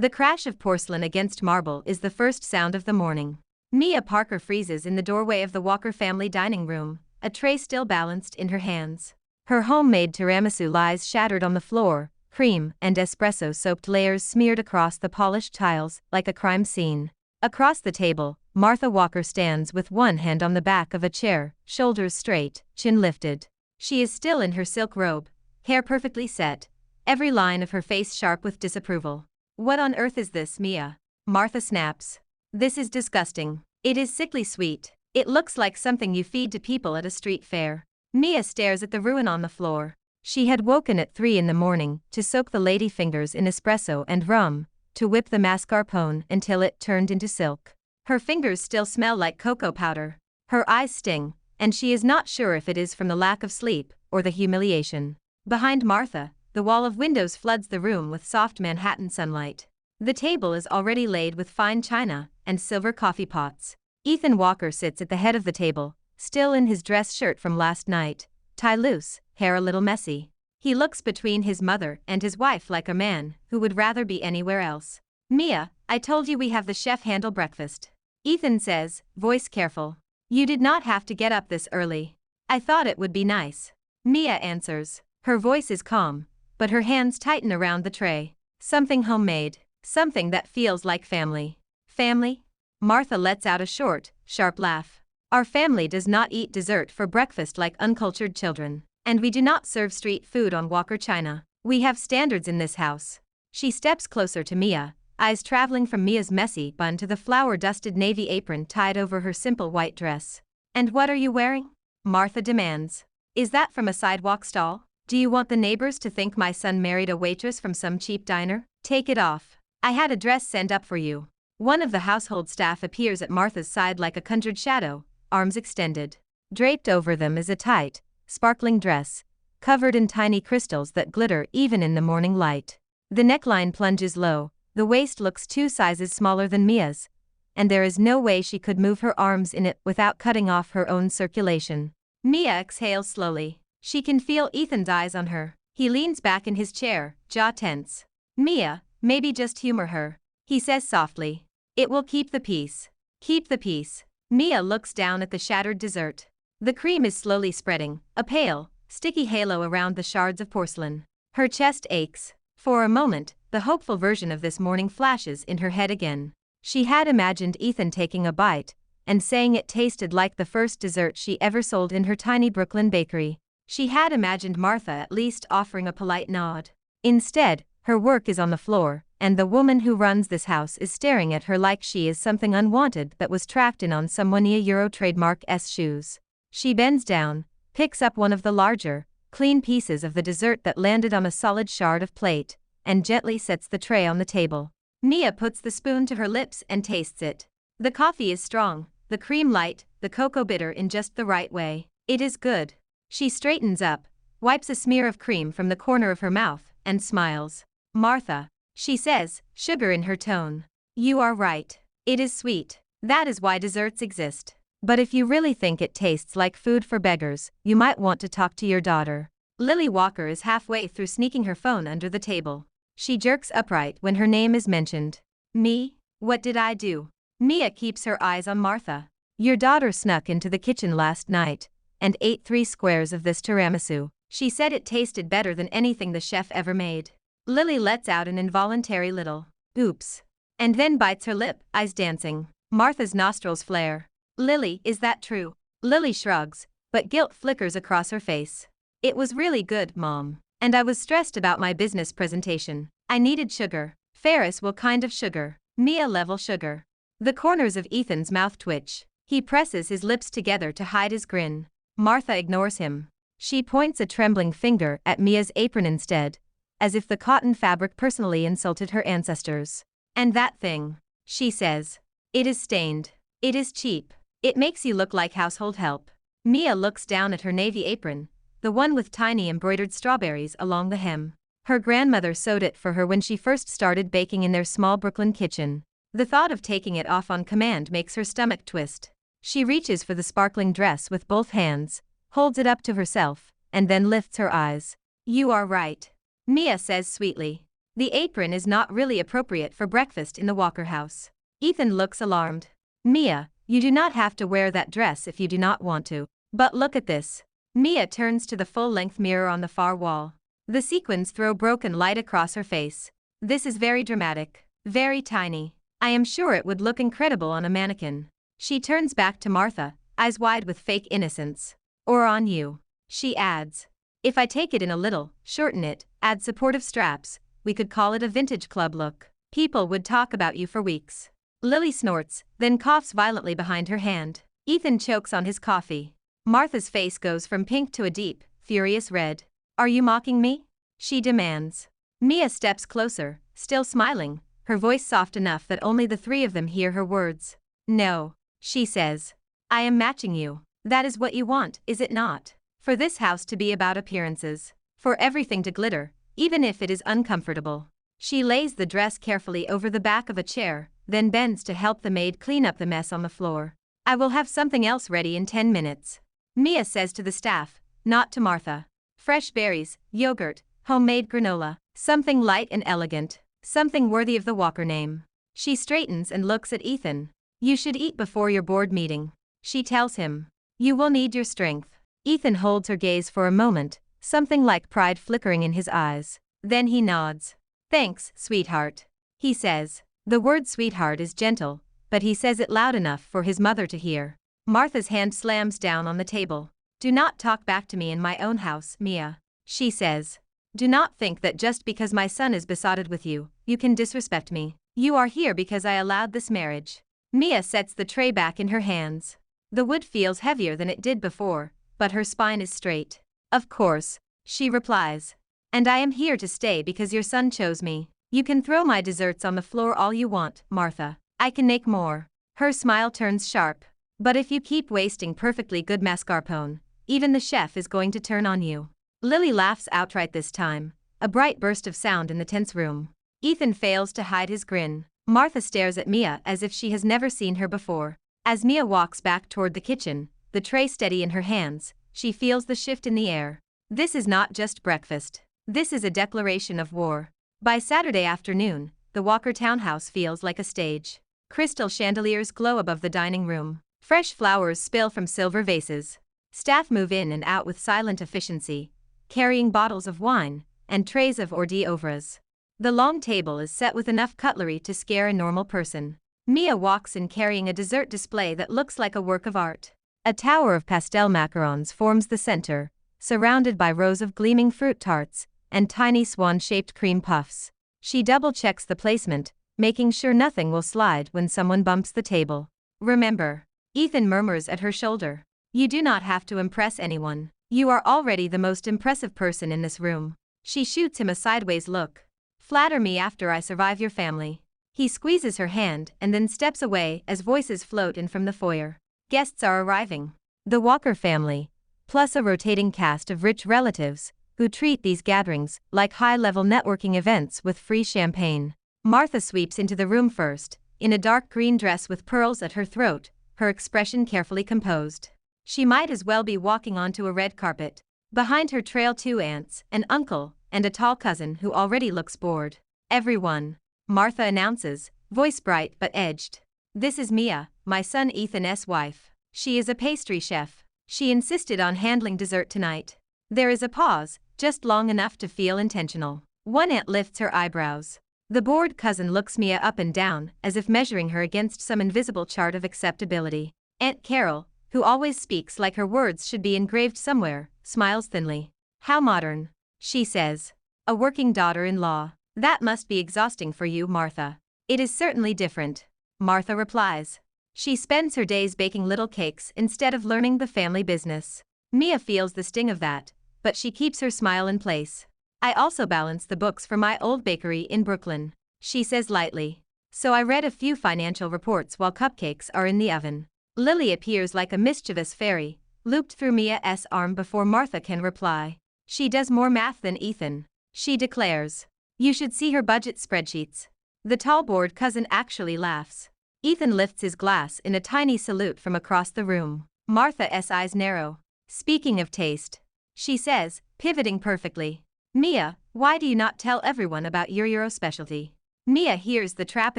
The crash of porcelain against marble is the first sound of the morning. Mia Parker freezes in the doorway of the Walker family dining room, a tray still balanced in her hands. Her homemade tiramisu lies shattered on the floor, cream and espresso-soaked layers smeared across the polished tiles like a crime scene. Across the table, Martha Walker stands with one hand on the back of a chair, shoulders straight, chin lifted. She is still in her silk robe, hair perfectly set, every line of her face sharp with disapproval. "What on earth is this, Mia?" Martha snaps. "This is disgusting. It is sickly sweet. It looks like something you feed to people at a street fair." Mia stares at the ruin on the floor. She had woken at 3 in the morning to soak the lady fingers in espresso and rum, to whip the mascarpone until it turned into silk. Her fingers still smell like cocoa powder. Her eyes sting, and she is not sure if it is from the lack of sleep or the humiliation. Behind Martha, the wall of windows floods the room with soft Manhattan sunlight. The table is already laid with fine china and silver coffee pots. Ethan Walker sits at the head of the table, still in his dress shirt from last night, tie loose, hair a little messy. He looks between his mother and his wife like a man who would rather be anywhere else. "Mia, I told you we have the chef handle breakfast," Ethan says, voice careful. "You did not have to get up this early. I thought it would be nice." Mia answers. Her voice is calm, but her hands tighten around the tray. "Something homemade. Something that feels like family." "Family?" Martha lets out a short, sharp laugh. "Our family does not eat dessert for breakfast like uncultured children, and we do not serve street food on Walker china. We have standards in this house." She steps closer to Mia, eyes traveling from Mia's messy bun to the flour-dusted navy apron tied over her simple white dress. "And what are you wearing?" Martha demands. "Is that from a sidewalk stall? Do you want the neighbors to think my son married a waitress from some cheap diner? Take it off. I had a dress sent up for you." One of the household staff appears at Martha's side like a conjured shadow, arms extended. Draped over them is a tight, sparkling dress, covered in tiny crystals that glitter even in the morning light. The neckline plunges low, the waist looks 2 sizes smaller than Mia's, and there is no way she could move her arms in it without cutting off her own circulation. Mia exhales slowly. She can feel Ethan's eyes on her. He leans back in his chair, jaw tense. "Mia, maybe just humor her," he says softly. "It will keep the peace." "Keep the peace." Mia looks down at the shattered dessert. The cream is slowly spreading, a pale, sticky halo around the shards of porcelain. Her chest aches. For a moment, the hopeful version of this morning flashes in her head again. She had imagined Ethan taking a bite and saying it tasted like the first dessert she ever sold in her tiny Brooklyn bakery. She had imagined Martha at least offering a polite nod. Instead, her work is on the floor, and the woman who runs this house is staring at her like she is something unwanted that was tracked in on some Euro trademark S shoes. She bends down, picks up one of the larger, clean pieces of the dessert that landed on a solid shard of plate, and gently sets the tray on the table. Mia puts the spoon to her lips and tastes it. The coffee is strong, the cream light, the cocoa bitter in just the right way. It is good. She straightens up, wipes a smear of cream from the corner of her mouth, and smiles. "Martha," she says, sugar in her tone. "You are right. It is sweet. That is why desserts exist. But if you really think it tastes like food for beggars, you might want to talk to your daughter." Lily Walker is halfway through sneaking her phone under the table. She jerks upright when her name is mentioned. "Me? What did I do?" Mia keeps her eyes on Martha. "Your daughter snuck into the kitchen last night and ate 3 squares of this tiramisu. She said it tasted better than anything the chef ever made." Lily lets out an involuntary little oops, and then bites her lip, eyes dancing. Martha's nostrils flare. "Lily, is that true?" Lily shrugs, but guilt flickers across her face. "It was really good, Mom. And I was stressed about my business presentation. I needed sugar. Ferris will kind of sugar. Mia level sugar." The corners of Ethan's mouth twitch. He presses his lips together to hide his grin. Martha ignores him. She points a trembling finger at Mia's apron instead, as if the cotton fabric personally insulted her ancestors. "And that thing," she says. "It is stained. It is cheap. It makes you look like household help." Mia looks down at her navy apron, the one with tiny embroidered strawberries along the hem. Her grandmother sewed it for her when she first started baking in their small Brooklyn kitchen. The thought of taking it off on command makes her stomach twist. She reaches for the sparkling dress with both hands, holds it up to herself, and then lifts her eyes. "You are right," Mia says sweetly. The apron is not really appropriate for breakfast in the Walker house. Ethan looks alarmed. Mia, you do not have to wear that dress if you do not want to. But look at this. Mia turns to the full-length mirror on the far wall. The sequins throw broken light across her face. This is very dramatic. Very tiny. I am sure it would look incredible on a mannequin. She turns back to Martha, eyes wide with fake innocence. Or on you. She adds. If I take it in a little, shorten it, add supportive straps, we could call it a vintage club look. People would talk about you for weeks. Lily snorts, then coughs violently behind her hand. Ethan chokes on his coffee. Martha's face goes from pink to a deep, furious red. Are you mocking me? She demands. Mia steps closer, still smiling, her voice soft enough that only the three of them hear her words. No, she says. I am matching you. That is what you want, is it not? For this house to be about appearances. For everything to glitter, even if it is uncomfortable. She lays the dress carefully over the back of a chair, then bends to help the maid clean up the mess on the floor. I will have something else ready in 10 minutes. Mia says to the staff, not to Martha. Fresh berries, yogurt, homemade granola, something light and elegant, something worthy of the Walker name. She straightens and looks at Ethan. You should eat before your board meeting. She tells him. You will need your strength. Ethan holds her gaze for a moment, something like pride flickering in his eyes. Then he nods. Thanks, sweetheart. He says. The word sweetheart is gentle, but he says it loud enough for his mother to hear. Martha's hand slams down on the table. Do not talk back to me in my own house, Mia. She says. Do not think that just because my son is besotted with you, you can disrespect me. You are here because I allowed this marriage. Mia sets the tray back in her hands. The wood feels heavier than it did before, but her spine is straight. Of course, she replies. And I am here to stay because your son chose me. You can throw my desserts on the floor all you want, Martha. I can make more. Her smile turns sharp. But if you keep wasting perfectly good mascarpone, even the chef is going to turn on you. Lily laughs outright this time, a bright burst of sound in the tense room. Ethan fails to hide his grin. Martha stares at Mia as if she has never seen her before. As Mia walks back toward the kitchen, the tray steady in her hands, she feels the shift in the air. This is not just breakfast. This is a declaration of war. By Saturday afternoon, the Walker townhouse feels like a stage. Crystal chandeliers glow above the dining room. Fresh flowers spill from silver vases. Staff move in and out with silent efficiency, carrying bottles of wine and trays of hors d'oeuvres. The long table is set with enough cutlery to scare a normal person. Mia walks in carrying a dessert display that looks like a work of art. A tower of pastel macarons forms the center, surrounded by rows of gleaming fruit tarts and tiny swan-shaped cream puffs. She double-checks the placement, making sure nothing will slide when someone bumps the table. Remember, Ethan murmurs at her shoulder. You do not have to impress anyone. You are already the most impressive person in this room. She shoots him a sideways look. Flatter me after I survive your family. He squeezes her hand and then steps away as voices float in from the foyer. Guests are arriving. The Walker family, plus a rotating cast of rich relatives, who treat these gatherings like high-level networking events with free champagne. Martha sweeps into the room first, in a dark green dress with pearls at her throat, her expression carefully composed. She might as well be walking onto a red carpet. Behind her trail 2 aunts, an uncle, and a tall cousin who already looks bored. Everyone, Martha announces, voice bright but edged. This is Mia, my son Ethan's wife. She is a pastry chef. She insisted on handling dessert tonight. There is a pause, just long enough to feel intentional. One aunt lifts her eyebrows. The bored cousin looks Mia up and down, as if measuring her against some invisible chart of acceptability. Aunt Carol, who always speaks like her words should be engraved somewhere, smiles thinly. How modern, she says. A working daughter-in-law. That must be exhausting for you, Martha. It is certainly different, Martha replies. She spends her days baking little cakes instead of learning the family business. Mia feels the sting of that, but she keeps her smile in place. I also balance the books for my old bakery in Brooklyn, she says lightly. So I read a few financial reports while cupcakes are in the oven. Lily appears like a mischievous fairy, looped through Mia's arm before Martha can reply. She does more math than Ethan, she declares. You should see her budget spreadsheets. The tall bored cousin actually laughs. Ethan lifts his glass in a tiny salute from across the room. Martha's eyes narrow. Speaking of taste, she says, pivoting perfectly. Mia, Why do you not tell everyone about your Euro specialty? Mia hears the trap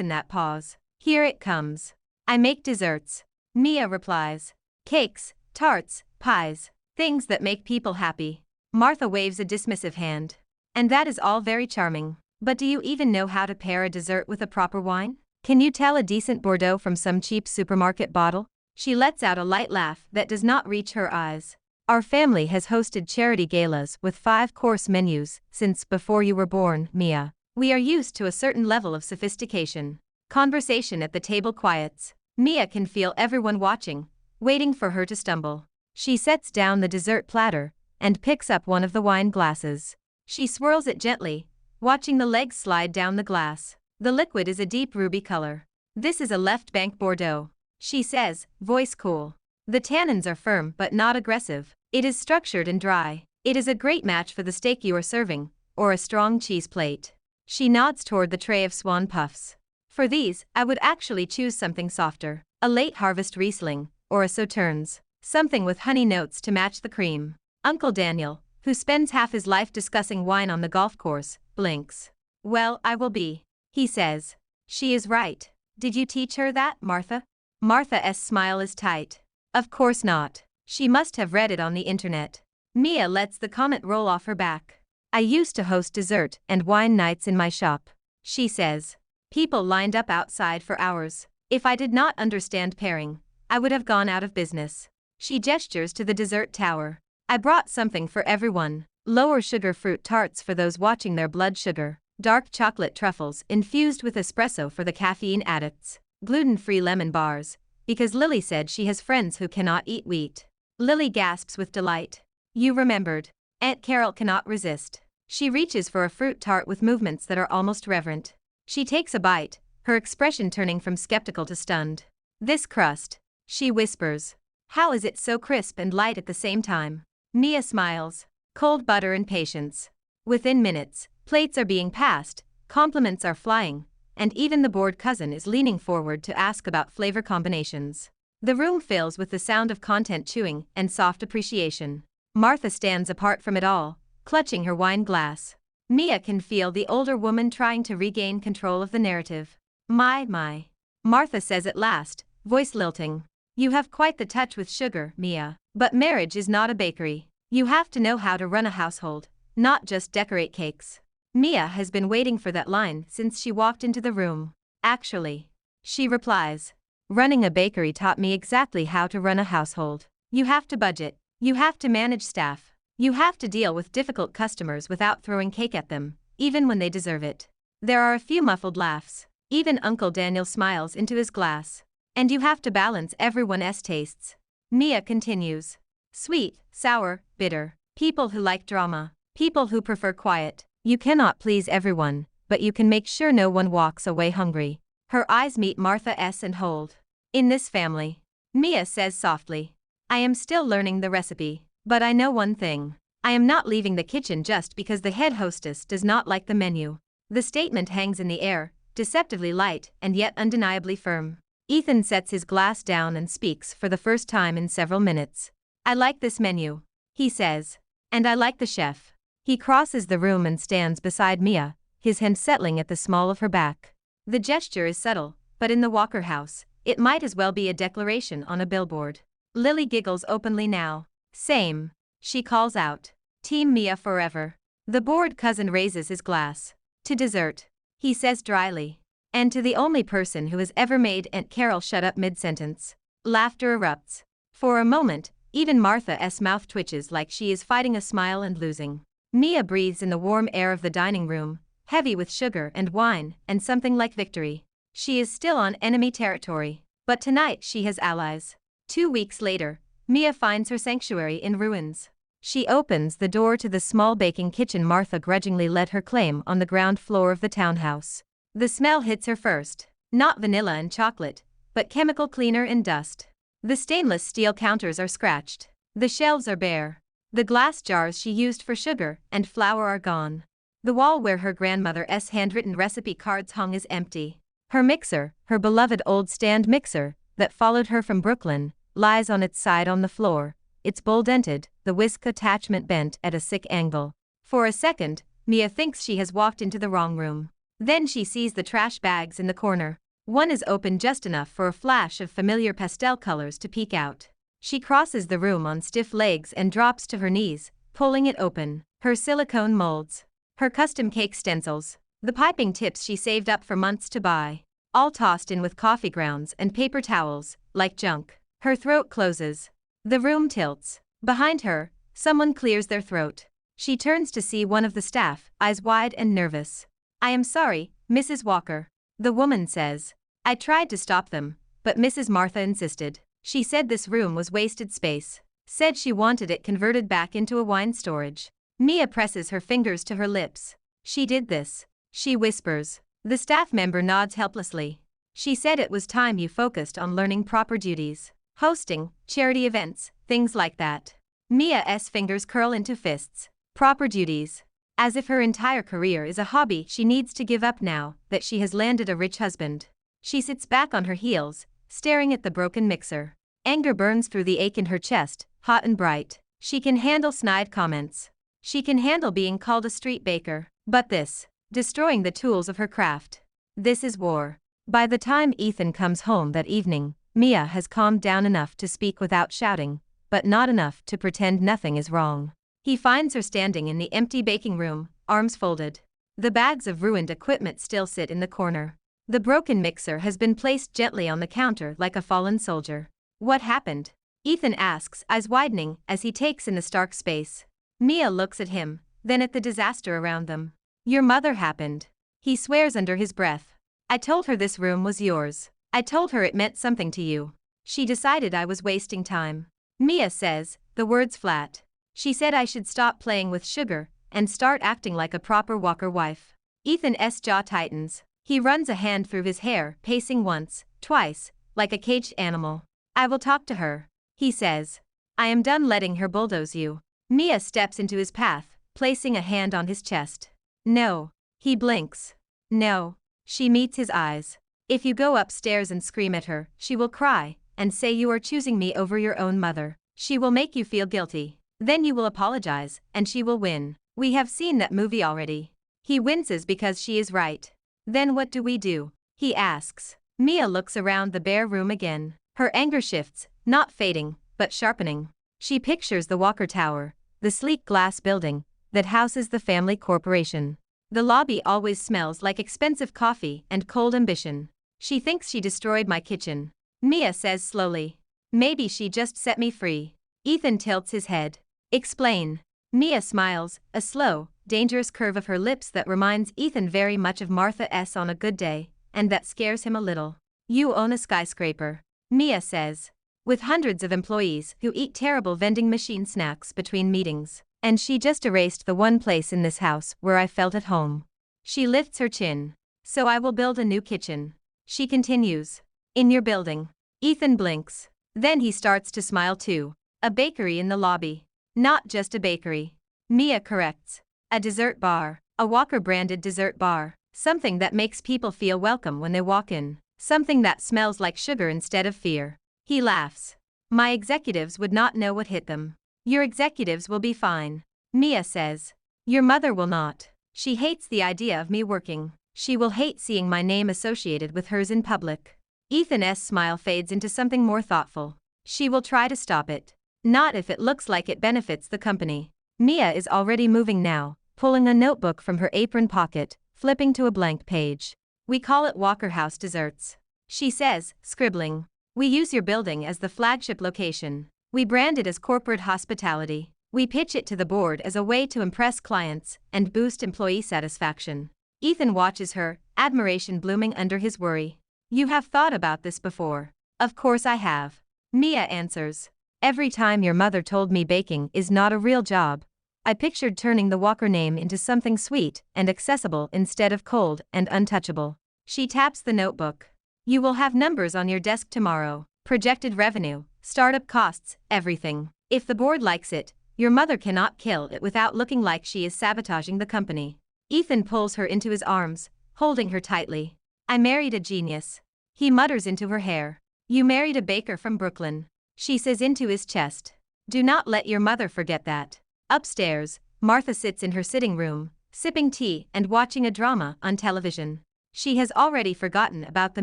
in that pause. Here it comes. I make desserts. Mia replies. Cakes, tarts, pies, things that make people happy. Martha waves a dismissive hand. And that is all very charming. But do you even know how to pair a dessert with a proper wine? Can you tell a decent Bordeaux from some cheap supermarket bottle? She lets out a light laugh that does not reach her eyes. Our family has hosted charity galas with 5-course menus since before you were born, Mia. We are used to a certain level of sophistication. Conversation at the table quiets. Mia can feel everyone watching, waiting for her to stumble. She sets down the dessert platter and picks up one of the wine glasses. She swirls it gently, watching the legs slide down the glass. The liquid is a deep ruby color. This is a left bank Bordeaux, she says, voice cool. The tannins are firm but not aggressive. It is structured and dry. It is a great match for the steak you are serving, or a strong cheese plate. She nods toward the tray of swan puffs. For these, I would actually choose something softer. A late harvest Riesling, or a Sauternes. Something with honey notes to match the cream. Uncle Daniel, who spends half his life discussing wine on the golf course, blinks. Well, I will be, he says. She is right. Did you teach her that, Martha? Martha's smile is tight. Of course not. She must have read it on the internet. Mia lets the comment roll off her back. I used to host dessert and wine nights in my shop, she says. People lined up outside for hours. If I did not understand pairing, I would have gone out of business. She gestures to the dessert tower. I brought something for everyone. Lower sugar fruit tarts for those watching their blood sugar. Dark chocolate truffles infused with espresso for the caffeine addicts. Gluten-free lemon bars, because Lily said she has friends who cannot eat wheat. Lily gasps with delight. You remembered. Aunt Carol cannot resist. She reaches for a fruit tart with movements that are almost reverent. She takes a bite, her expression turning from skeptical to stunned. This crust, she whispers. How is it so crisp and light at the same time? Mia smiles. Cold butter and patience. Within minutes, plates are being passed, compliments are flying, and even the bored cousin is leaning forward to ask about flavor combinations. The room fills with the sound of content chewing and soft appreciation. Martha stands apart from it all, clutching her wine glass. Mia can feel the older woman trying to regain control of the narrative. My. Martha says at last, voice lilting. You have quite the touch with sugar, Mia. But marriage is not a bakery. You have to know how to run a household, not just decorate cakes. Mia has been waiting for that line since she walked into the room. Actually, she replies. Running a bakery taught me exactly how to run a household. You have to budget. You have to manage staff. You have to deal with difficult customers without throwing cake at them, even when they deserve it. There are a few muffled laughs. Even Uncle Daniel smiles into his glass. And you have to balance everyone's tastes. Mia continues. Sweet, sour, bitter. People who like drama. People who prefer quiet. You cannot please everyone, but you can make sure no one walks away hungry. Her eyes meet Martha's and hold. In this family, Mia says softly. I am still learning the recipe, but I know one thing. I am not leaving the kitchen just because the head hostess does not like the menu. The statement hangs in the air, deceptively light and yet undeniably firm. Ethan sets his glass down and speaks for the first time in several minutes. I like this menu, he says. And I like the chef. He crosses the room and stands beside Mia, his hand settling at the small of her back. The gesture is subtle, but in the Walker house, it might as well be a declaration on a billboard. Lily giggles openly now. Same, she calls out. Team Mia forever. The bored cousin raises his glass. To dessert, he says dryly. And to the only person who has ever made Aunt Carol shut up mid-sentence. Laughter erupts. For a moment, even Martha's mouth twitches like she is fighting a smile and losing. Mia breathes in the warm air of the dining room, heavy with sugar and wine and something like victory. She is still on enemy territory, but tonight she has allies. 2 weeks later, Mia finds her sanctuary in ruins. She opens the door to the small baking kitchen Martha grudgingly let her claim on the ground floor of the townhouse. The smell hits her first, not vanilla and chocolate, but chemical cleaner and dust. The stainless steel counters are scratched. The shelves are bare. The glass jars she used for sugar and flour are gone. The wall where her grandmother's handwritten recipe cards hung is empty. Her mixer, her beloved old stand mixer, that followed her from Brooklyn, lies on its side on the floor, its bowl dented, the whisk attachment bent at a sick angle. For a second, Mia thinks she has walked into the wrong room. Then she sees the trash bags in the corner. One is open just enough for a flash of familiar pastel colors to peek out. She crosses the room on stiff legs and drops to her knees, pulling it open. Her silicone molds. Her custom cake stencils. The piping tips she saved up for months to buy. All tossed in with coffee grounds and paper towels, like junk. Her throat closes. The room tilts. Behind her, someone clears their throat. She turns to see one of the staff, eyes wide and nervous. "I am sorry, Mrs. Walker," the woman says. "I tried to stop them, but Mrs. Martha insisted. She said this room was wasted space. Said she wanted it converted back into a wine storage." Mia presses her fingers to her lips. "She did this," she whispers. The staff member nods helplessly. "She said it was time you focused on learning proper duties. Hosting, charity events, things like that." Mia's fingers curl into fists. Proper duties. As if her entire career is a hobby she needs to give up now that she has landed a rich husband. She sits back on her heels, staring at the broken mixer. Anger burns through the ache in her chest, hot and bright. She can handle snide comments. She can handle being called a street baker. But this, destroying the tools of her craft. This is war. By the time Ethan comes home that evening, Mia has calmed down enough to speak without shouting, but not enough to pretend nothing is wrong. He finds her standing in the empty baking room, arms folded. The bags of ruined equipment still sit in the corner. The broken mixer has been placed gently on the counter like a fallen soldier. "What happened?" Ethan asks, eyes widening as he takes in the stark space. Mia looks at him, then at the disaster around them. "Your mother happened." He swears under his breath. "I told her this room was yours. I told her it meant something to you. She decided I was wasting time." Mia says, the words flat. "She said I should stop playing with sugar and start acting like a proper Walker wife." Ethan's jaw tightens. He runs a hand through his hair, pacing once, twice, like a caged animal. "I will talk to her," he says. "I am done letting her bulldoze you." Mia steps into his path, placing a hand on his chest. "No." He blinks. "No." She meets his eyes. "If you go upstairs and scream at her, she will cry and say you are choosing me over your own mother. She will make you feel guilty. Then you will apologize, and she will win. We have seen that movie already." He winces because she is right. "Then what do we do?" he asks. Mia looks around the bare room again. Her anger shifts, not fading, but sharpening. She pictures the Walker Tower, the sleek glass building that houses the family corporation. The lobby always smells like expensive coffee and cold ambition. She thinks she destroyed my kitchen. Mia says slowly. "Maybe she just set me free." Ethan tilts his head. "Explain." Mia smiles, a slow, dangerous curve of her lips that reminds Ethan very much of Martha's on a good day, and that scares him a little. "You own a skyscraper," Mia says, "with hundreds of employees who eat terrible vending machine snacks between meetings. And she just erased the one place in this house where I felt at home." She lifts her chin. "So I will build a new kitchen." She continues. "In your building." Ethan blinks. Then he starts to smile too. "A bakery in the lobby." "Not just a bakery," Mia corrects. "A dessert bar. A Walker-branded dessert bar. Something that makes people feel welcome when they walk in. Something that smells like sugar instead of fear." He laughs. "My executives would not know what hit them." "Your executives will be fine," Mia says. "Your mother will not. She hates the idea of me working. She will hate seeing my name associated with hers in public." Ethan's smile fades into something more thoughtful. "She will try to stop it. Not if it looks like it benefits the company." Mia is already moving now, pulling a notebook from her apron pocket, flipping to a blank page. "We call it Walker House Desserts," she says, scribbling. "We use your building as the flagship location. We brand it as corporate hospitality. We pitch it to the board as a way to impress clients and boost employee satisfaction." Ethan watches her, admiration blooming under his worry. "You have thought about this before." "Of course I have," Mia answers. "Every time your mother told me baking is not a real job, I pictured turning the Walker name into something sweet and accessible instead of cold and untouchable." She taps the notebook. "You will have numbers on your desk tomorrow. Projected revenue, startup costs, everything. If the board likes it, your mother cannot kill it without looking like she is sabotaging the company." Ethan pulls her into his arms, holding her tightly. "I married a genius," he mutters into her hair. "You married a baker from Brooklyn," she says into his chest. "Do not let your mother forget that." Upstairs, Martha sits in her sitting room, sipping tea and watching a drama on television. She has already forgotten about the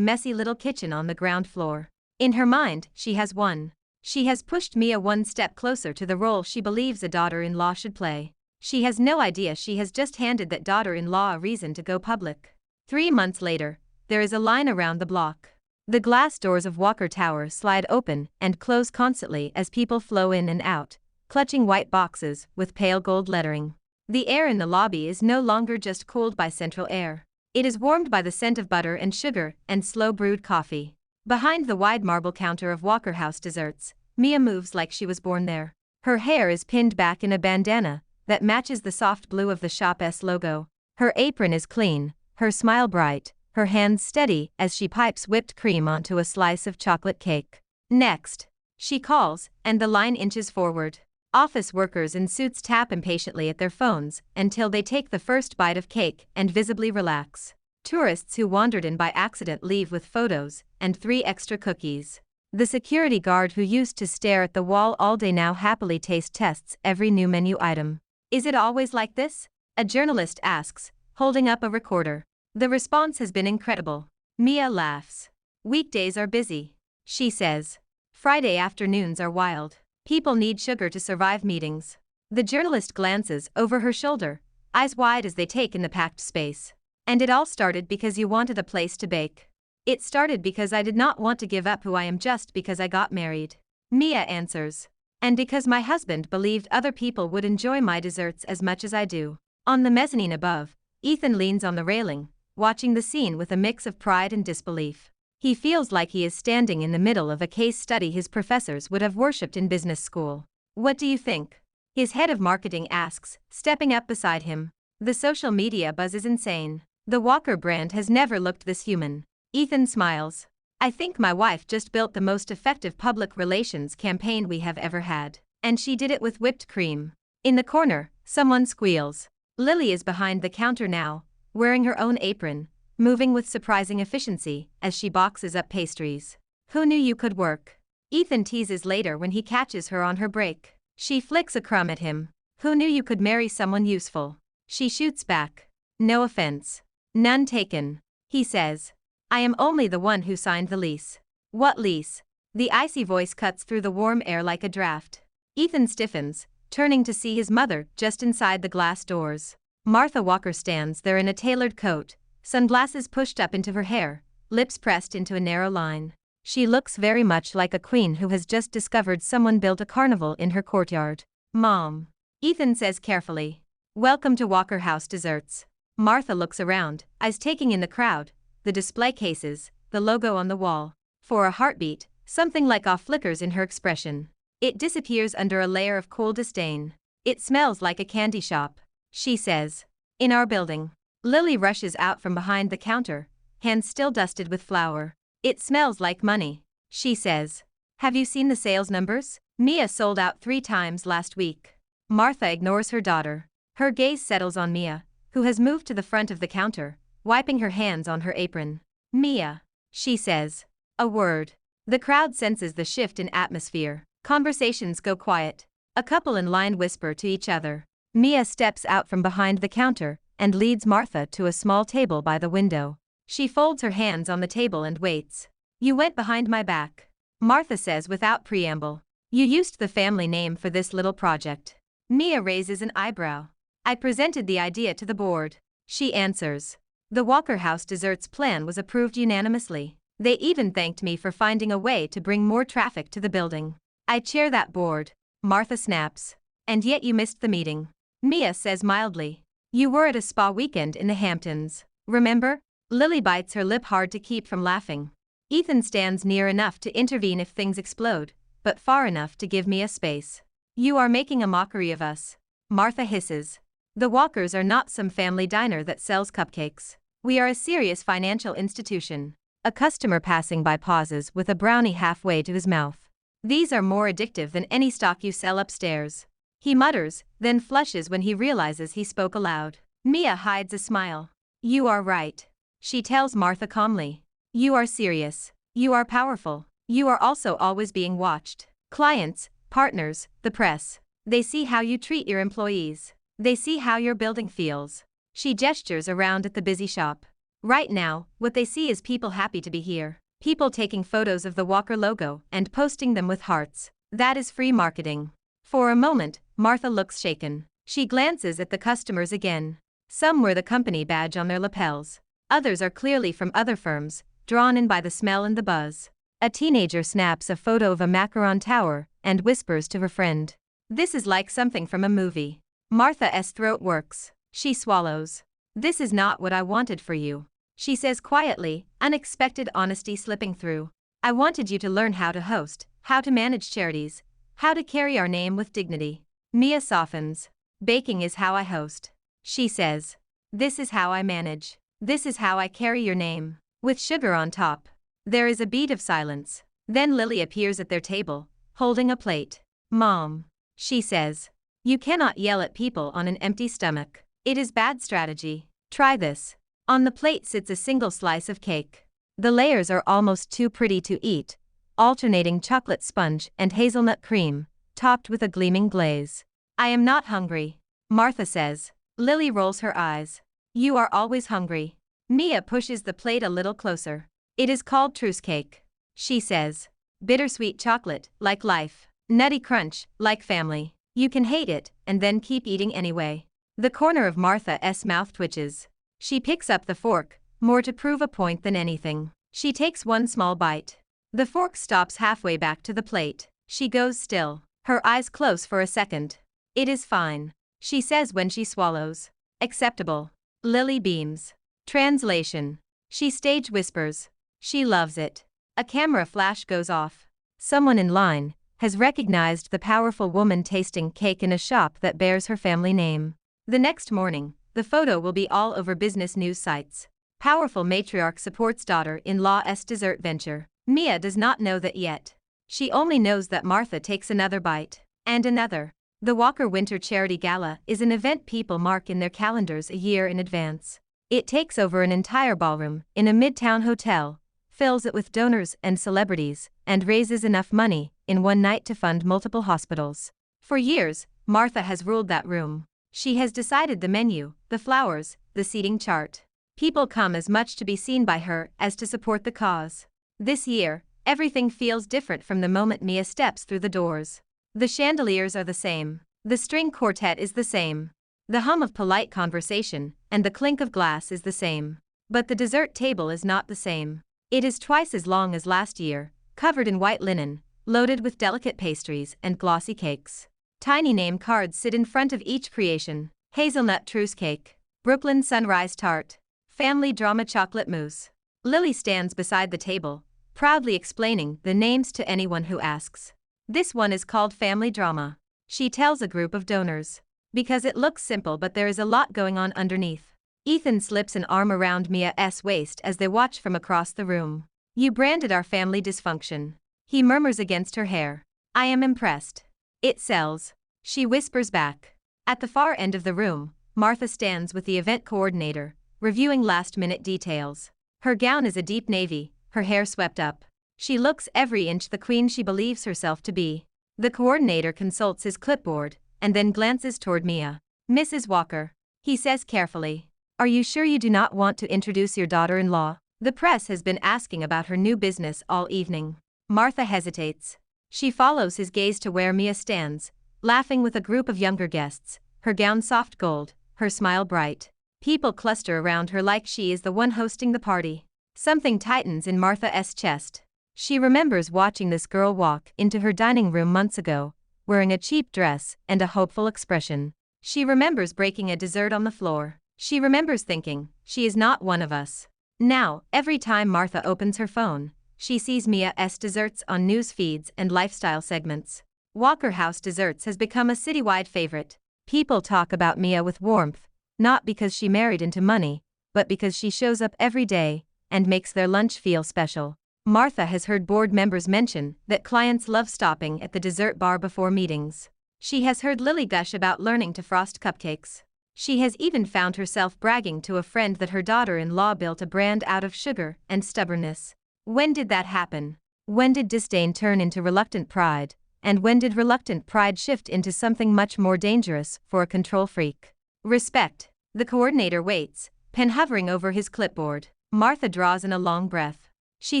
messy little kitchen on the ground floor. In her mind, she has won. She has pushed Mia one step closer to the role she believes a daughter-in-law should play. She has no idea she has just handed that daughter-in-law a reason to go public. 3 months later, there is a line around the block. The glass doors of Walker Tower slide open and close constantly as people flow in and out, clutching white boxes with pale gold lettering. The air in the lobby is no longer just cooled by central air. It is warmed by the scent of butter and sugar and slow-brewed coffee. Behind the wide marble counter of Walker House Desserts, Mia moves like she was born there. Her hair is pinned back in a bandana that matches the soft blue of the shop's logo. Her apron is clean, her smile bright, her hands steady as she pipes whipped cream onto a slice of chocolate cake. Next, she calls, and the line inches forward. Office workers in suits tap impatiently at their phones until they take the first bite of cake and visibly relax. Tourists who wandered in by accident leave with photos and 3 extra cookies. The security guard who used to stare at the wall all day now happily taste tests every new menu item. Is it always like this? A journalist asks, holding up a recorder. The response has been incredible. Mia laughs. Weekdays are busy, she says. Friday afternoons are wild. People need sugar to survive meetings. The journalist glances over her shoulder, eyes wide as they take in the packed space. And it all started because you wanted a place to bake. It started because I did not want to give up who I am just because I got married. Mia answers. And because my husband believed other people would enjoy my desserts as much as I do. On the mezzanine above, Ethan leans on the railing, watching the scene with a mix of pride and disbelief. He feels like he is standing in the middle of a case study his professors would have worshipped in business school. What do you think? His head of marketing asks, stepping up beside him. The social media buzz is insane. The Walker brand has never looked this human. Ethan smiles. I think my wife just built the most effective public relations campaign we have ever had. And she did it with whipped cream. In the corner, someone squeals. Lily is behind the counter now, wearing her own apron, moving with surprising efficiency as she boxes up pastries. Who knew you could work? Ethan teases later when he catches her on her break. She flicks a crumb at him. Who knew you could marry someone useful? She shoots back. No offense. None taken. He says. I am only the one who signed the lease. What lease? The icy voice cuts through the warm air like a draft. Ethan stiffens, turning to see his mother just inside the glass doors. Martha Walker stands there in a tailored coat, sunglasses pushed up into her hair, lips pressed into a narrow line. She looks very much like a queen who has just discovered someone built a carnival in her courtyard. Mom. Ethan says carefully. Welcome to Walker House Desserts. Martha looks around, eyes taking in the crowd, the display cases, the logo on the wall. For a heartbeat, something like awe flickers in her expression. It disappears under a layer of cool disdain. It smells like a candy shop, she says. In our building. Lily rushes out from behind the counter, hands still dusted with flour. It smells like money, she says. Have you seen the sales numbers? Mia sold out 3 times last week. Martha ignores her daughter. Her gaze settles on Mia, who has moved to the front of the counter, wiping her hands on her apron. Mia, she says. A word. The crowd senses the shift in atmosphere. Conversations go quiet. A couple in line whisper to each other. Mia steps out from behind the counter and leads Martha to a small table by the window. She folds her hands on the table and waits. You went behind my back, Martha says without preamble. You used the family name for this little project. Mia raises an eyebrow. I presented the idea to the board, she answers. The Walker House Desserts plan was approved unanimously. They even thanked me for finding a way to bring more traffic to the building. I chair that board, Martha snaps. And yet you missed the meeting. Mia says mildly. You were at a spa weekend in the Hamptons, remember? Lily bites her lip hard to keep from laughing. Ethan stands near enough to intervene if things explode, but far enough to give Mia space. You are making a mockery of us, Martha hisses. The Walkers are not some family diner that sells cupcakes. We are a serious financial institution. A customer passing by pauses with a brownie halfway to his mouth. These are more addictive than any stock you sell upstairs. He mutters, then flushes when he realizes he spoke aloud. Mia hides a smile. You are right, she tells Martha calmly. You are serious. You are powerful. You are also always being watched. Clients, partners, the press. They see how you treat your employees. They see how your building feels. She gestures around at the busy shop. Right now, what they see is people happy to be here. People taking photos of the Walker logo and posting them with hearts. That is free marketing. For a moment, Martha looks shaken. She glances at the customers again. Some wear the company badge on their lapels. Others are clearly from other firms, drawn in by the smell and the buzz. A teenager snaps a photo of a macaron tower and whispers to her friend. This is like something from a movie. Martha's throat works. She swallows. This is not what I wanted for you. She says quietly, unexpected honesty slipping through. I wanted you to learn how to host, how to manage charities, how to carry our name with dignity. Mia softens. Baking is how I host. She says. This is how I manage. This is how I carry your name. With sugar on top. There is a beat of silence. Then Lily appears at their table, holding a plate. Mom. She says. You cannot yell at people on an empty stomach. It is bad strategy. Try this. On the plate sits a single slice of cake. The layers are almost too pretty to eat, alternating chocolate sponge and hazelnut cream, topped with a gleaming glaze. I am not hungry, Martha says. Lily rolls her eyes. You are always hungry. Mia pushes the plate a little closer. It is called truce cake. She says. Bittersweet chocolate, like life. Nutty crunch, like family. You can hate it, and then keep eating anyway. The corner of Martha's mouth twitches. She picks up the fork, more to prove a point than anything. She takes one small bite. The fork stops halfway back to the plate. She goes still, her eyes close for a second. It is fine, she says when she swallows. Acceptable. Lily beams. Translation. She stage whispers. She loves it. A camera flash goes off. Someone in line has recognized the powerful woman tasting cake in a shop that bears her family name. The next morning, the photo will be all over business news sites. Powerful matriarch supports daughter-in-law's dessert venture. Mia does not know that yet. She only knows that Martha takes another bite. And another. The Walker Winter Charity Gala is an event people mark in their calendars a year in advance. It takes over an entire ballroom in a midtown hotel, fills it with donors and celebrities, and raises enough money in one night to fund multiple hospitals. For years, Martha has ruled that room. She has decided the menu, the flowers, the seating chart. People come as much to be seen by her as to support the cause. This year, everything feels different from the moment Mia steps through the doors. The chandeliers are the same. The string quartet is the same. The hum of polite conversation and the clink of glass is the same. But the dessert table is not the same. It is twice as long as last year, covered in white linen, loaded with delicate pastries and glossy cakes. Tiny name cards sit in front of each creation. Hazelnut truce cake, Brooklyn sunrise tart, family drama chocolate mousse. Lily stands beside the table, proudly explaining the names to anyone who asks. This one is called family drama. She tells a group of donors. Because it looks simple, but there is a lot going on underneath. Ethan slips an arm around Mia's waist as they watch from across the room. You branded our family dysfunction. He murmurs against her hair. I am impressed. It sells. She whispers back. At the far end of the room, Martha stands with the event coordinator, reviewing last-minute details. Her gown is a deep navy, her hair swept up. She looks every inch the queen she believes herself to be. The coordinator consults his clipboard, and then glances toward Mia. Mrs. Walker, he says carefully. Are you sure you do not want to introduce your daughter-in-law? The press has been asking about her new business all evening. Martha hesitates. She follows his gaze to where Mia stands, laughing with a group of younger guests, her gown soft gold, her smile bright. People cluster around her like she is the one hosting the party. Something tightens in Martha's chest. She remembers watching this girl walk into her dining room months ago, wearing a cheap dress and a hopeful expression. She remembers breaking a dessert on the floor. She remembers thinking, she is not one of us. Now, every time Martha opens her phone, she sees Mia's desserts on news feeds and lifestyle segments. Walker House Desserts has become a citywide favorite. People talk about Mia with warmth, not because she married into money, but because she shows up every day and makes their lunch feel special. Martha has heard board members mention that clients love stopping at the dessert bar before meetings. She has heard Lily gush about learning to frost cupcakes. She has even found herself bragging to a friend that her daughter-in-law built a brand out of sugar and stubbornness. When did that happen? When did disdain turn into reluctant pride? And when did reluctant pride shift into something much more dangerous for a control freak? Respect. The coordinator waits, pen hovering over his clipboard. Martha draws in a long breath. She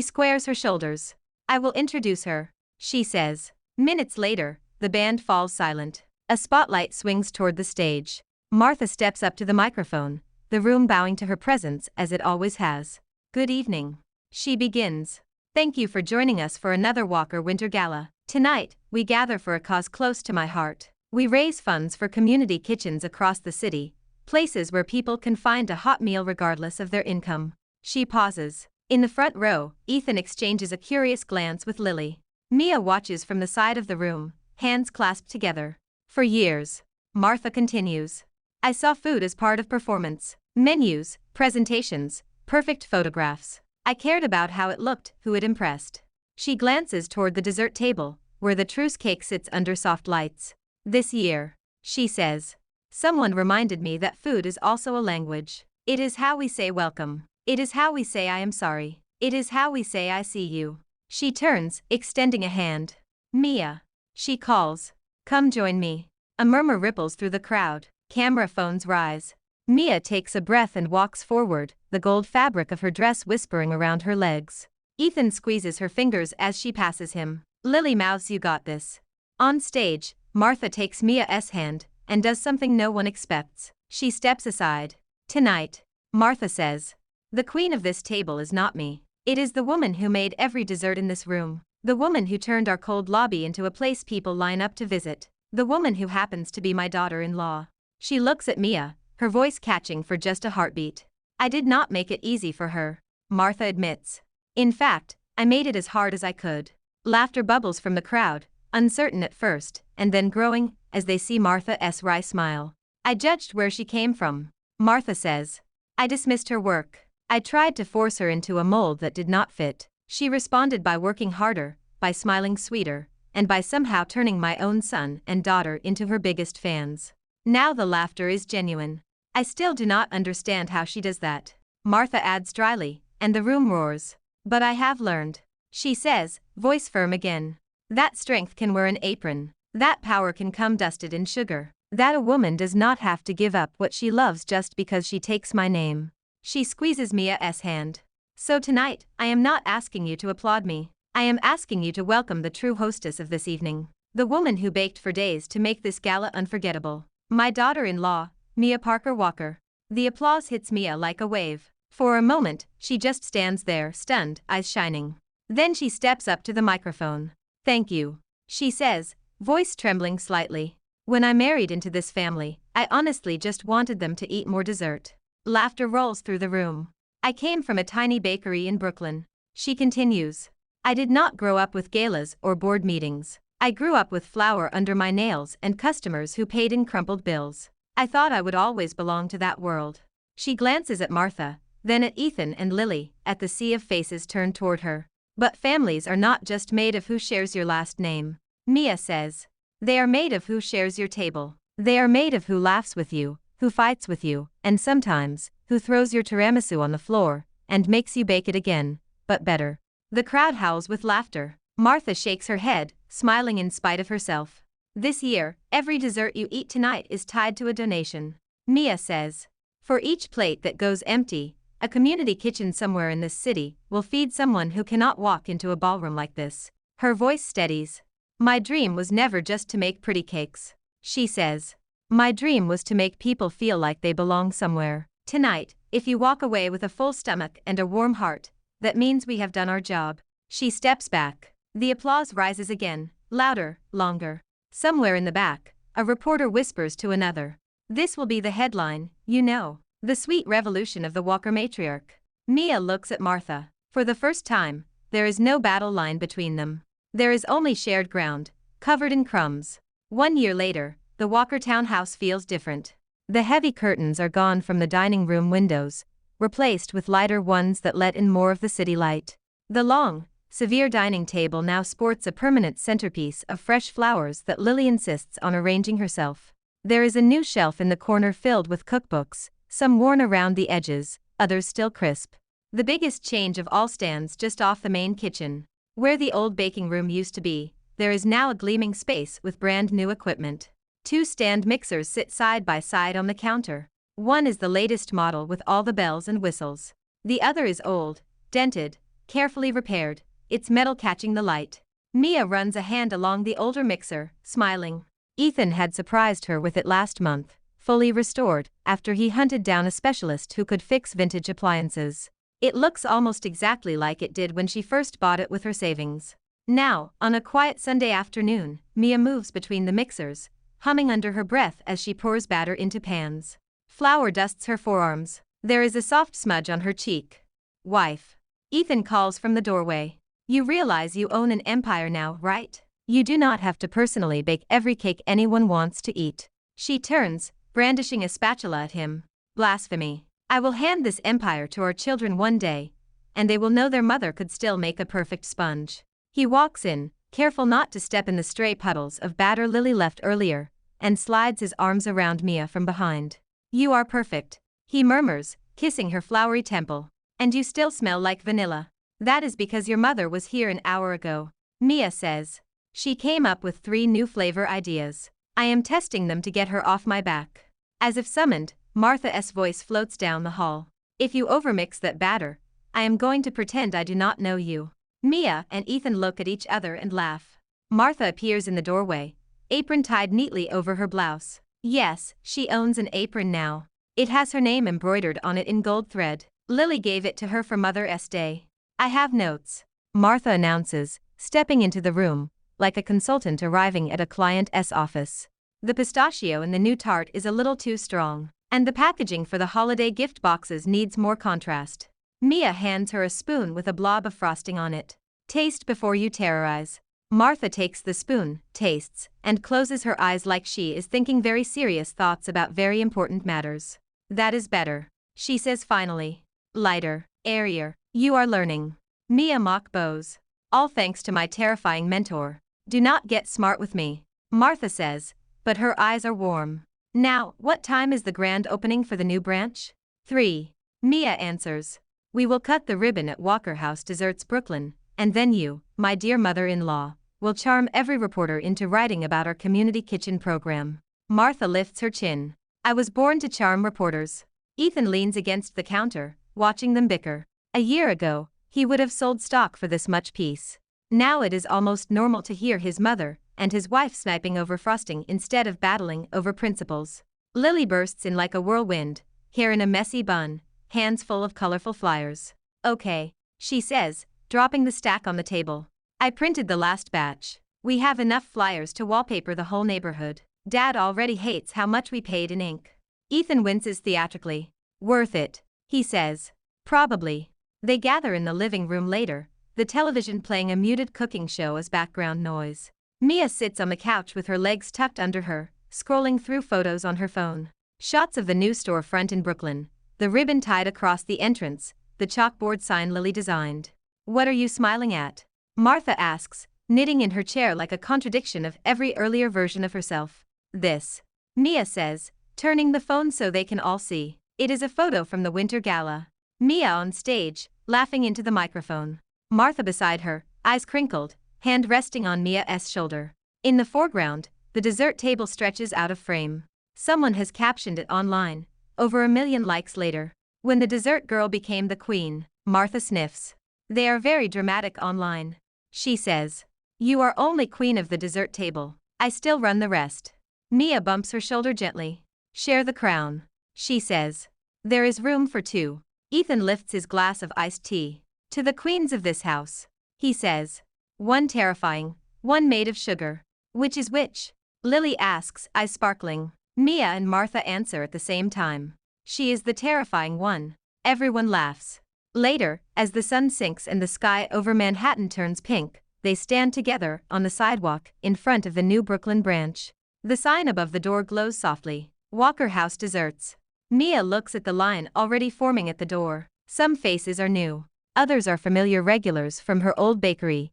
squares her shoulders. I will introduce her, she says. Minutes later, the band falls silent. A spotlight swings toward the stage. Martha steps up to the microphone, the room bowing to her presence as it always has. Good evening. She begins. Thank you for joining us for another Walker Winter Gala. Tonight, we gather for a cause close to my heart. We raise funds for community kitchens across the city, places where people can find a hot meal regardless of their income. She pauses. In the front row, Ethan exchanges a curious glance with Lily. Mia watches from the side of the room, hands clasped together. For years, Martha continues. I saw food as part of performance. Menus, presentations, perfect photographs. I cared about how it looked, who it impressed. She glances toward the dessert table, where the truce cake sits under soft lights. This year, she says, someone reminded me that food is also a language. It is how we say welcome. It is how we say I am sorry. It is how we say I see you. She turns, extending a hand. Mia, she calls. Come join me. A murmur ripples through the crowd. Camera phones rise. Mia takes a breath and walks forward, the gold fabric of her dress whispering around her legs. Ethan squeezes her fingers as she passes him. Lily mouths, you got this. On stage, Martha takes Mia's hand and does something no one expects. She steps aside. Tonight, Martha says, the queen of this table is not me. It is the woman who made every dessert in this room. The woman who turned our cold lobby into a place people line up to visit. The woman who happens to be my daughter-in-law. She looks at Mia, her voice catching for just a heartbeat. I did not make it easy for her, Martha admits. In fact, I made it as hard as I could. Laughter bubbles from the crowd, uncertain at first, and then growing, as they see Martha's wry smile. I judged where she came from, Martha says. I dismissed her work. I tried to force her into a mold that did not fit. She responded by working harder, by smiling sweeter, and by somehow turning my own son and daughter into her biggest fans. Now the laughter is genuine. I still do not understand how she does that, Martha adds dryly, and the room roars. But I have learned, she says, voice firm again. That strength can wear an apron. That power can come dusted in sugar. That a woman does not have to give up what she loves just because she takes my name. She squeezes Mia's hand. So tonight, I am not asking you to applaud me. I am asking you to welcome the true hostess of this evening. The woman who baked for days to make this gala unforgettable. My daughter-in-law, Mia Parker Walker. The applause hits Mia like a wave. For a moment, she just stands there, stunned, eyes shining. Then she steps up to the microphone. Thank you, she says, voice trembling slightly. When I married into this family, I honestly just wanted them to eat more dessert. Laughter rolls through the room. I came from a tiny bakery in Brooklyn, she continues. I did not grow up with galas or board meetings. I grew up with flour under my nails and customers who paid in crumpled bills. I thought I would always belong to that world. She glances at Martha, then at Ethan and Lily, at the sea of faces turned toward her. But families are not just made of who shares your last name, Mia says. They are made of who shares your table. They are made of who laughs with you, who fights with you, and sometimes, who throws your tiramisu on the floor, and makes you bake it again, but better. The crowd howls with laughter. Martha shakes her head, smiling in spite of herself. This year, every dessert you eat tonight is tied to a donation, Mia says. For each plate that goes empty, a community kitchen somewhere in this city will feed someone who cannot walk into a ballroom like this. Her voice steadies. My dream was never just to make pretty cakes, she says. My dream was to make people feel like they belong somewhere. Tonight, if you walk away with a full stomach and a warm heart, that means we have done our job. She steps back. The applause rises again, louder, longer. Somewhere in the back, a reporter whispers to another. This will be the headline, you know. The sweet revolution of the Walker matriarch. Mia looks at Martha. For the first time, there is no battle line between them. There is only shared ground, covered in crumbs. 1 year later, the Walker townhouse feels different. The heavy curtains are gone from the dining room windows, replaced with lighter ones that let in more of the city light. The long, severe dining table now sports a permanent centerpiece of fresh flowers that Lily insists on arranging herself. There is a new shelf in the corner filled with cookbooks, some worn around the edges, others still crisp. The biggest change of all stands just off the main kitchen. Where the old baking room used to be, there is now a gleaming space with brand new equipment. 2 stand mixers sit side by side on the counter. One is the latest model with all the bells and whistles. The other is old, dented, carefully repaired, its metal catching the light. Mia runs a hand along the older mixer, smiling. Ethan had surprised her with it last month, fully restored, after he hunted down a specialist who could fix vintage appliances. It looks almost exactly like it did when she first bought it with her savings. Now, on a quiet Sunday afternoon, Mia moves between the mixers, humming under her breath as she pours batter into pans. Flour dusts her forearms. There is a soft smudge on her cheek. Wife. Ethan calls from the doorway. You realize you own an empire now, right? You do not have to personally bake every cake anyone wants to eat. She turns, brandishing a spatula at him. Blasphemy. I will hand this empire to our children one day, and they will know their mother could still make a perfect sponge. He walks in, careful not to step in the stray puddles of batter Lily left earlier, and slides his arms around Mia from behind. You are perfect, he murmurs, kissing her flowery temple. And you still smell like vanilla. That is because your mother was here an hour ago, Mia says. She came up with 3 new flavor ideas. I am testing them to get her off my back. As if summoned, Martha's voice floats down the hall. If you overmix that batter, I am going to pretend I do not know you. Mia and Ethan look at each other and laugh. Martha appears in the doorway, apron tied neatly over her blouse. Yes, she owns an apron now. It has her name embroidered on it in gold thread. Lily gave it to her for Mother's Day. I have notes, Martha announces, stepping into the room, like a consultant arriving at a client's office. The pistachio in the new tart is a little too strong, and the packaging for the holiday gift boxes needs more contrast. Mia hands her a spoon with a blob of frosting on it. Taste before you terrorize. Martha takes the spoon, tastes, and closes her eyes like she is thinking very serious thoughts about very important matters. That is better, she says finally. Lighter, airier, you are learning. Mia mock bows. All thanks to my terrifying mentor. Do not get smart with me, Martha says, but her eyes are warm. Now, what time is the grand opening for the new branch? 3. Mia answers. We will cut the ribbon at Walker House Desserts Brooklyn, and then you, my dear mother-in-law, will charm every reporter into writing about our community kitchen program. Martha lifts her chin. I was born to charm reporters. Ethan leans against the counter, watching them bicker. A year ago, he would have sold stock for this much peace. Now it is almost normal to hear his mother and his wife sniping over frosting instead of battling over principles. Lily bursts in like a whirlwind, hair in a messy bun, hands full of colorful flyers. Okay, she says, dropping the stack on the table. I printed the last batch. We have enough flyers to wallpaper the whole neighborhood. Dad already hates how much we paid in ink. Ethan winces theatrically. Worth it, he says. Probably. They gather in the living room later, the television playing a muted cooking show as background noise. Mia sits on the couch with her legs tucked under her, scrolling through photos on her phone. Shots of the new storefront in Brooklyn, the ribbon tied across the entrance, the chalkboard sign Lily designed. What are you smiling at? Martha asks, knitting in her chair like a contradiction of every earlier version of herself. This. Mia says, turning the phone so they can all see. It is a photo from the Winter Gala. Mia on stage, laughing into the microphone. Martha beside her, eyes crinkled, hand resting on Mia's shoulder. In the foreground, the dessert table stretches out of frame. Someone has captioned it online, over 1 million likes later. When the dessert girl became the queen, Martha sniffs. They are very dramatic online. She says. You are only queen of the dessert table. I still run the rest. Mia bumps her shoulder gently. Share the crown, she says. There is room for 2. Ethan lifts his glass of iced tea. To the queens of this house, he says. One terrifying, one made of sugar. Which is which? Lily asks, eyes sparkling. Mia and Martha answer at the same time. She is the terrifying one. Everyone laughs. Later, as the sun sinks and the sky over Manhattan turns pink, they stand together on the sidewalk in front of the new Brooklyn branch. The sign above the door glows softly. Walker House Desserts. Mia looks at the line already forming at the door. Some faces are new. Others are familiar regulars from her old bakery.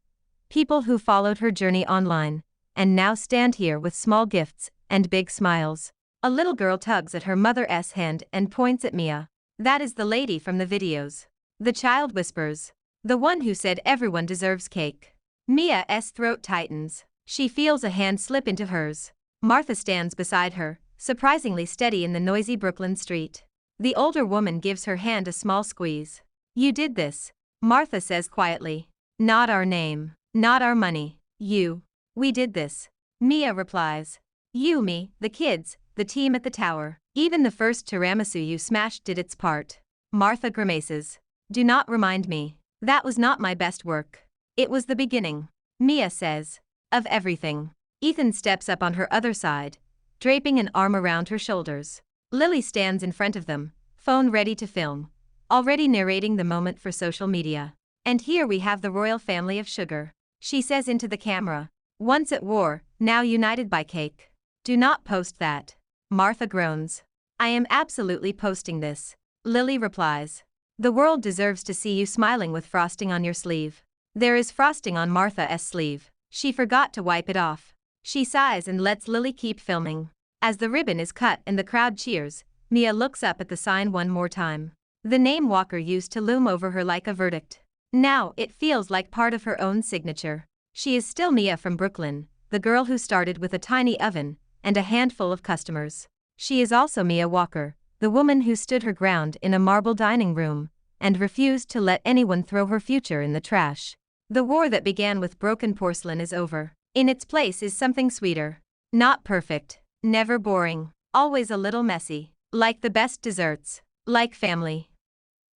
People who followed her journey online, and now stand here with small gifts and big smiles. A little girl tugs at her mother's hand and points at Mia. That is the lady from the videos. The child whispers. The one who said everyone deserves cake. Mia's throat tightens. She feels a hand slip into hers. Martha stands beside her, surprisingly steady in the noisy Brooklyn street. The older woman gives her hand a small squeeze. You did this, Martha says quietly. Not our name, not our money, you. We did this. Mia replies. You, me, the kids, the team at the tower. Even the first tiramisu you smashed did its part. Martha grimaces. Do not remind me. That was not my best work. It was the beginning. Mia says. Of everything. Ethan steps up on her other side, draping an arm around her shoulders. Lily stands in front of them, phone ready to film, already narrating the moment for social media. And here we have the royal family of sugar. She says into the camera. Once at war, now united by cake. Do not post that. Martha groans. I am absolutely posting this. Lily replies. The world deserves to see you smiling with frosting on your sleeve. There is frosting on Martha's sleeve. She forgot to wipe it off. She sighs and lets Lily keep filming. As the ribbon is cut and the crowd cheers, Mia looks up at the sign one more time. The name Walker used to loom over her like a verdict. Now it feels like part of her own signature. She is still Mia from Brooklyn, the girl who started with a tiny oven and a handful of customers. She is also Mia Walker, the woman who stood her ground in a marble dining room and refused to let anyone throw her future in the trash. The war that began with broken porcelain is over. In its place is something sweeter. Not perfect, never boring, always a little messy, like the best desserts, like family.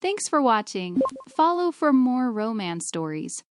Thanks for watching. Follow for more romance stories.